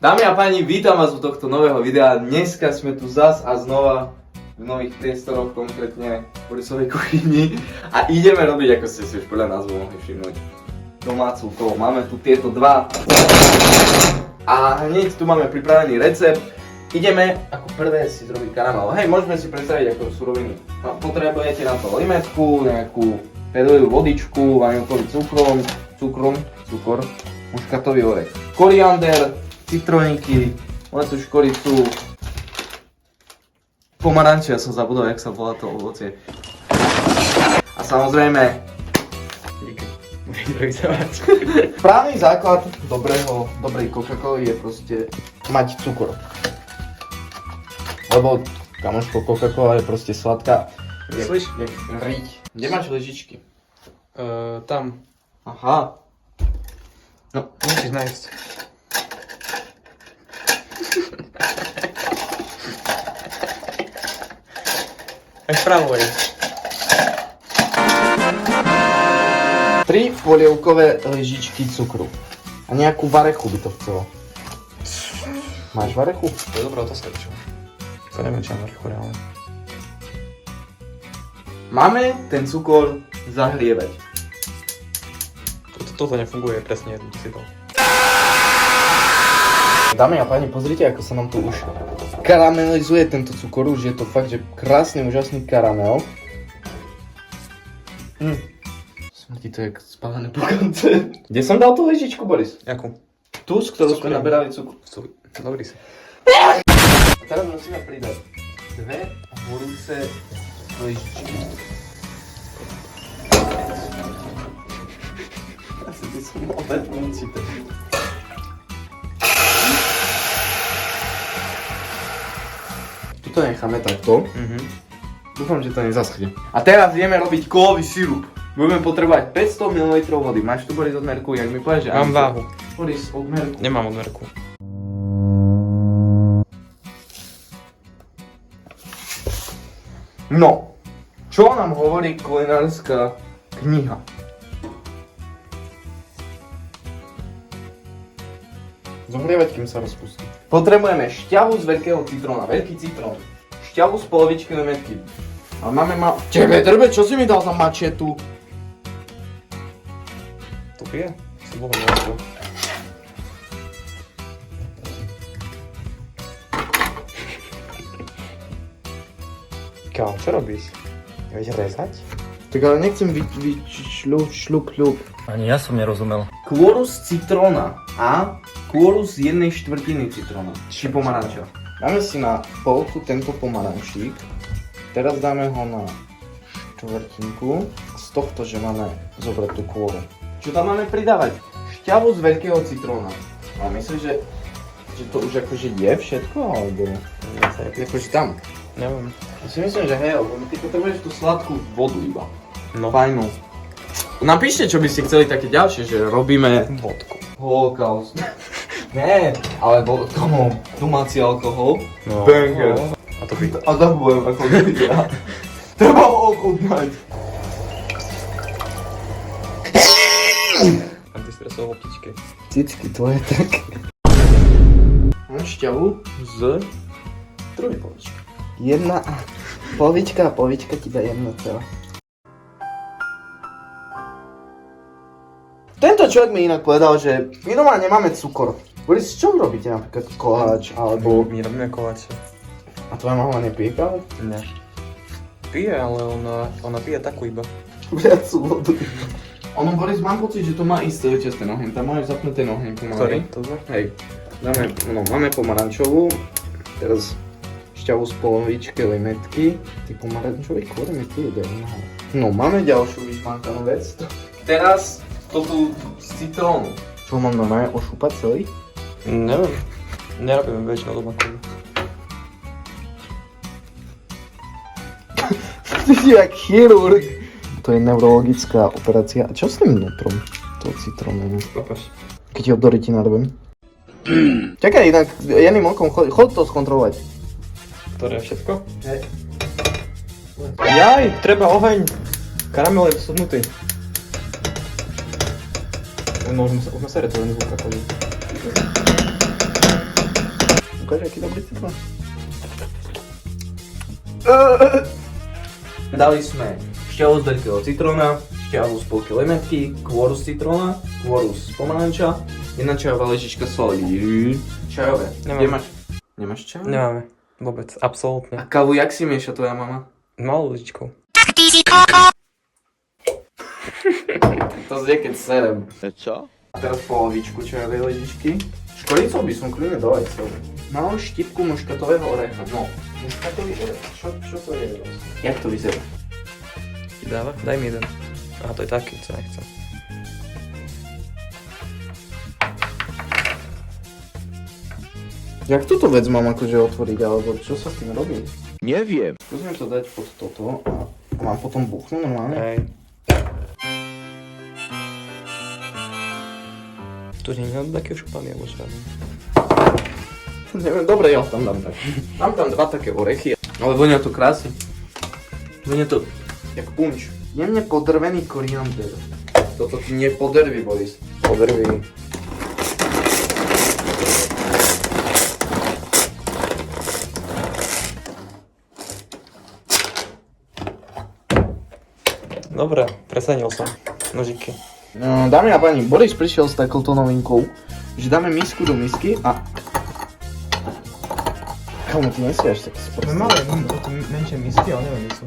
Dámy a páni, vítam vás u tohto nového videa. Dneska sme tu zas a znova v nových priestoroch, konkrétne v Borisovej kuchyni. A ideme robiť, ako ste si už podľa názvu mohli všimnúť, domácu kolo. Máme tu tieto dva. A hneď tu máme pripravený recept. Ideme ako prvé si zrobiť karamel. Hej, môžeme si predstaviť ako suroviny. No, potrebujete na to limetku, nejakú pedovú vodičku, vanilkový cukor, muškatový orech, koriander, citroniky, letú škoricu, pomaranče, ja som zabudol, jak sa volá to ovocie. A samozrejme, správny základ dobrej Coca-Coly je proste mať cukor. Lebo, kamoško, Coca-Cola je proste sladká. Myslíš? Jak riť. Kde máš lyžičky? Tam. Aha. No, Musíš nájsť. Aj vpravo je. 3 polievkové lyžičky cukru. A nejakú varechu by to chcelo. Máš varechu? To je dobrá otázka, čo? To neviem, či mám varechu reálne. Máme ten cukor zahrievať. Toto nefunguje presne, to si dal. Dámy a páni, pozrite, ako sa nám tu už karamelizuje tento cukor. Už je to fakt, že krásny, úžasný karamel. Smrdí to jak spálené pukance. Kde som dal tú lyžičku, Boris? Jakú? Tu, z ktorú sme naberali cukru. Dobrý si. A teraz musíme pridať 2 horúce lyžičky. Asi by som mal dať mucite. Tuto necháme takto. Dúfam, že to nezaschne. A teraz ideme robiť kolový sirup. Budeme potrebovať 500 ml vody. Máš tu, Boris, odmerku? Jak mi povieš, že Mám váhu. Boris, odmerku. Nemám odmerku. No, čo nám hovorí kulinárska kniha? Zohrievať, kým sa rozpustí. Potrebujeme šťavu z veľkého citróna, veľký citrón. Šťavu z polovičky limetky. Ale máme Tebe drbe, čo si mi dal za mačetu? To pije? Si bohom neviem. Kámo, čo robíš? Vieš rezať? Tak ale nechcem šľup. Ani ja som nerozumel. Kôru z citróna a kôru z 1/4 citróna. Či pomaranča. Dáme si na polku tento pomarančík. Teraz dáme ho na štvrtinku. Z tohto, že máme zobrať tú kôru. Čo tam máme pridávať? Šťavu z veľkého citróna. A myslíš, že to už akože je všetko, alebo akože tam? Neviem. Ja si myslím, že hej, lebo ty potrebuješ tú sladkú vodu iba. No. Fajnú. Napíšte, čo by ste chceli také ďalšie, že robíme Vodku. holokaust. Nie, alebo tomu domáci alkohol. No. Banger. No. A to by. A zabujem ako vidia. Treba ho ochutnať. Antistresové optičky. Cicky tvoje tak. Mám šťavu z druhej poličky. Jedna polovička a polovička ti dá jedno celé. Tento človek mi inak povedal, že my doma nemáme cukor. Boris, z čoho robíte napríklad koláč alebo... My robíme koláče. A tvoja mama nepije kávu? Ne. Pije, ale ona pije takú iba. Viacu vodu. Ono, Boris, mám pocit, že to má ísť celý čas ten oheň. Tam máš zapnuté oheň pomaly. Ktorý? Toto? Hej. Máme pomarančovú. Teraz šťavu z polovičky limetky. Ty pomarančovej kôry mi tu ide. No, máme ďalšiu vyšmankanú vec. Teraz to tu z citrónu. Čo mám normálne ošúpať celý? Neviem. Nerobíme väčšinou doma kolu. Ty si jak chirurg. To je neurologická operácia. A čo s tým vnútrom? To citrónu. Papaš. Keď ho do ryti narvem. Čakaj, inak jedným okom chod to skontrolovať. Ktoré je všetko? Hej. Jaj, treba oheň. Karamel je sodnutý. No, už ma sere to len zvuk ako. Ukáž, aký dobrý citrón. Dali sme šťavu z veľkého citróna, šťavu z polky limetky, kôru z citróna, kôru z pomaranča, jedna čajová lyžička soli. Čajové. Nemám. Kde máš? Nemáš čaj? Nemáme. Vôbec. A Absolútne. kávu jak si mieša tvoja mama? Malou lyžičkou. To znie keď serem. Čo? A teraz polovičku čajovej lyžičky. Škoricou by som kľudne dal aj celú. Malú štipku muškatového orecha. No, muškatový orech. Čo to je? Jak to vyzerá? Ti dáva? Daj mi jeden. Aha, to je taký, co nechcem. Jak túto vec mám akože otvoriť, alebo čo sa s tým robí? Neviem. Skúsim to dať pod toto a mám potom buchnúť normálne. Hej. Tu nie je taký šupaný, alebo čo? Neviem, dobre, ja tam dám tak. Mám tam dva také orechy, ale vonia to krásne. Vonia to jak punč. Jemne podrvený koriander. Toto ti nepoderví, Boris. Podrví. Dobre, presadil som. Nožiky. No, dámy a páni, Boris prišiel s takouto novinkou, že dáme misku do misky a... Kámo, ty nesi až taký sprostý. menšie misky, ale neviem, sú.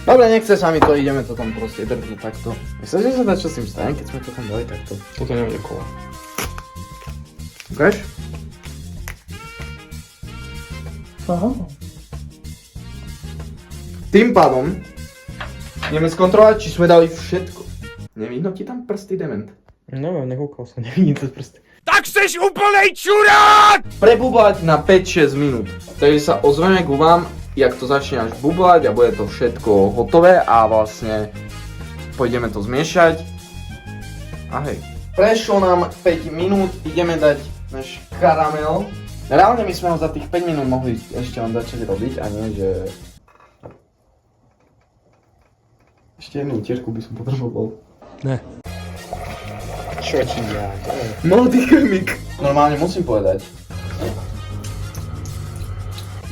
Dobre, nechce sa mi to, ideme to tam proste držiť takto. Myslíš, že sa dá čo s tým stane, keď sme to tam dali takto? Toto nebude kola. Ukáž? Aha. Tým pádom ideme skontrolovať, či sme dali všetko. Nevidno ti tam prsty, dement? Neviem, nekúkal som, nevidím cez prsty. Tak seš úplnej čurák! Prebublať na 5-6 minút. Takže sa ozveme ku vám, jak to začne až bublať a bude to všetko hotové a vlastne pôjdeme to zmiešať. A hej. Prešlo nám 5 minút, ideme dať náš karamel. Reálne my sme ho za tých 5 minút mohli ešte len začať robiť a nie, že... Ešte jednu utierku by som potreboval. Ne. Čo ti ja? Mladý chemik. Normálne musím povedať.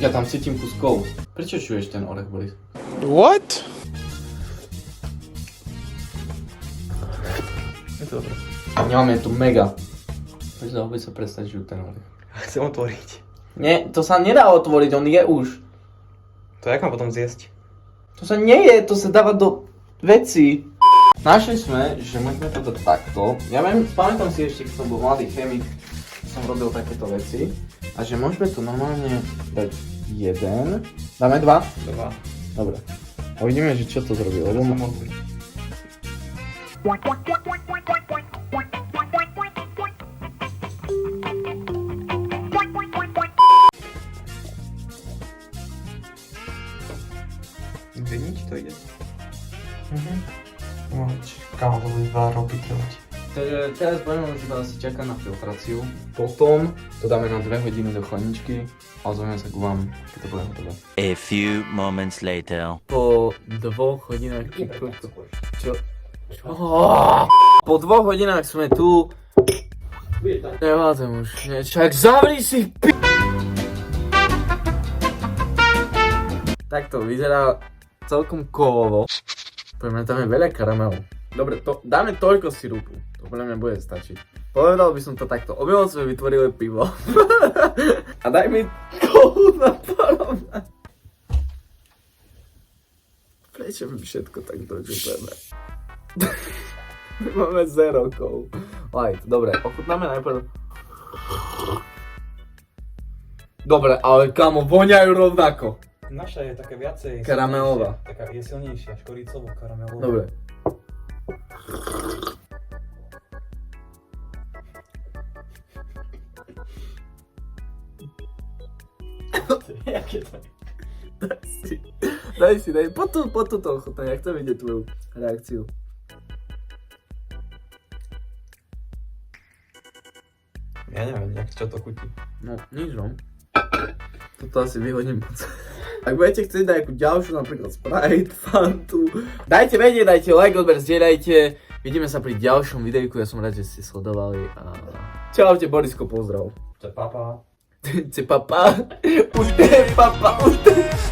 Ja tam cítim kus kov. Prečo čuješ ten orech, Boris? What? Je to dobré. Nemáme tu mega. Prečo dalo by sa prestať žiť ten orech? Chcem otvoriť. Nie, to sa nedá otvoriť, on je už. To jak mám potom zjesť? To sa nie je, to sa dáva do veci. Našli sme, že môžeme to dať takto. Ja viem, pamätám si ešte, keď som bol mladý chemik, som robil takéto veci. A že môžeme to normálne dať jeden. Dáme dva? Dva. Dobre. A uvidíme, že čo to zrobí, lebo Som modrý. Vidíš, či to ide? Kámo, to bude 2 roky trvať. Takže teraz budeme už iba asi čakať na filtráciu. Potom to dáme na 2 hodiny do chladničky a ozveme sa k vám, keď to bude hotové. A few moments later. Po 2 hodinách... Čo? Po 2 hodinách sme tu. Nevládzem už. Čak zavri si p***. Tak to vyzerá celkom kovovo. Poďme, tam je veľa karamelu. Dobre, dáme toľko sirupu. To podľa mňa bude stačiť. Povedal by som to takto. Omylom sme vytvorili pivo. A daj mi kolu na parovna. Prečo mi všetko tak dočupeme? Máme 0 kol. Light, dobre, ochutnáme najprv. Dobre, ale kamo, voňajú rovnako. Naša je také viacej... Karamelová. Taká je silnejšia, škoricovo karamelová. Dobre. Jaké to je? Daj si, poď tu to ochutnať, ja chcem vidieť tvoju reakciu. Ja neviem, čo to chutí. No, nič no. Toto asi vyhodím po Ak budete chcieť dať nejakú ďalšiu, napríklad Sprite, Fantu, dajte vedieť, dajte like, odber, zdieľajte, Vidíme sa pri ďalšom videjku, ja som rád, že ste sledovali a... Čaute, Borisko, pozdrav. To je papa. Papa. Ute, papa, ute.